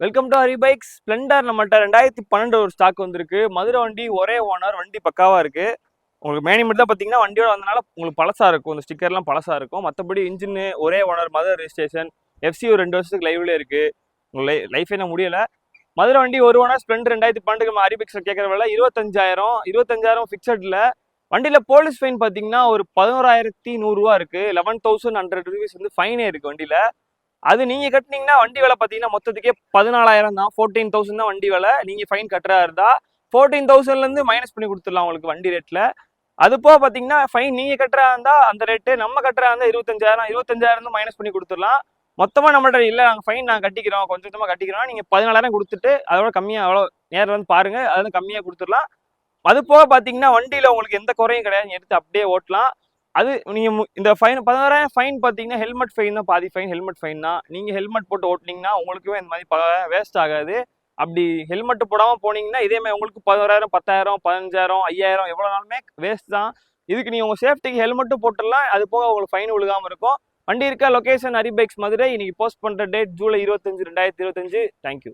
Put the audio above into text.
Welcome to Hari bikes. Splendor நம்மள்ட்ட 2012 ஒரு stock வந்திருக்கு. மதுரை வண்டி, ஒரே ஓனர், வண்டி பக்காவா இருக்கு. உங்களுக்கு மேனி மட்டும் தான் பார்த்தீங்கன்னா வண்டியோட வந்தனால உங்களுக்கு பழசா இருக்கும், இந்த ஸ்டிக்கர்லாம் பழசா இருக்கும். மற்றபடி இன்ஜின் ஒரே ஓனர், மதுரை ரெஜிஸ்ட்ரேஷன், எஃப்சி ஒரு 2 வருஷத்துக்கு லைவ்ல இருக்கு. உங்களுக்கு லைஃபே என்ன முடியல. மதுரை வண்டி ஒரு ஓனர், ஸ்ப்ளெண்டர் 2012 நம்ம ஹரி பைக்ஸ்ல கேட்குற விலை 25,000 ஃபிக்ஸட்ல. வண்டியில போலீஸ் ஃபைன் பார்த்தீங்கன்னா ஒரு 11,100 ரூபா இருக்கு. 11,100 ருபீஸ் வந்து ஃபைனே இருக்கு வண்டியில. அது நீங்க கட்டினீங்கன்னா வண்டி விலை பார்த்தீங்கன்னா மொத்தத்துக்கே 14,000 தான். 14,000 தான் வண்டி விலை. நீங்க ஃபைன் கட்டுறா இருந்தா 14,000ல இருந்து மைனஸ் பண்ணி கொடுத்துடலாம் உங்களுக்கு வண்டி ரேட்ல. அது போக பார்த்தீங்கன்னா ஃபைன் நீங்க கட்டுறா இருந்தா அந்த ரேட்டு, நம்ம கட்டுறா இருந்தா 25,000 மைனஸ் பண்ணி கொடுத்துடலாம். மொத்தமா நம்மள்ட்ட இல்லை, நாங்கள் ஃபைன் நாங்கள் கட்டிக்கிறோம், கொஞ்சம் கொஞ்சமாக கட்டிக்கிறோம், நீங்க 14,000 கொடுத்துட்டு அதோட கம்மியாக அவ்வளோ நேரில் வந்து பாருங்க, அதோட கம்மியாக கொடுத்துடலாம். அது போக பார்த்தீங்கன்னா வண்டியில உங்களுக்கு எந்த குறையும் கிடையாது, எடுத்து அப்படியே ஓட்டலாம். அது நீங்க இந்த ஃபைன் 16,000 ஃபைன் பார்த்தீங்கன்னா ஹெல்மெட் ஃபைன் தான், பாதி ஃபைன் ஹெல்மெட் ஃபைன் தான். நீங்க ஹெல்மெட் போட்டு ஓட்டினீங்கன்னா உங்களுக்குமே இந்த மாதிரி வேஸ்ட் ஆகாது. அப்படி ஹெல்மெட் போடாம போனீங்கன்னா இதே மாதிரி உங்களுக்கு 11,000 10,000 15,000 5,000 எவ்வளோ நாளுமே வேஸ்ட் தான். இதுக்கு நீங்க உங்க சேஃப்டிக்கு ஹெல்மெட்டும் போட்டுடலாம். அது போக உங்களுக்கு ஃபைன் விழுகாம இருக்கும். வண்டி இருக்க லொகேஷன் ஹரி பைக்ஸ் மதுரை. இன்னைக்கு போஸ்ட் பண்ற டேட் ஜூலை 25, 2025. தேங்க்யூ.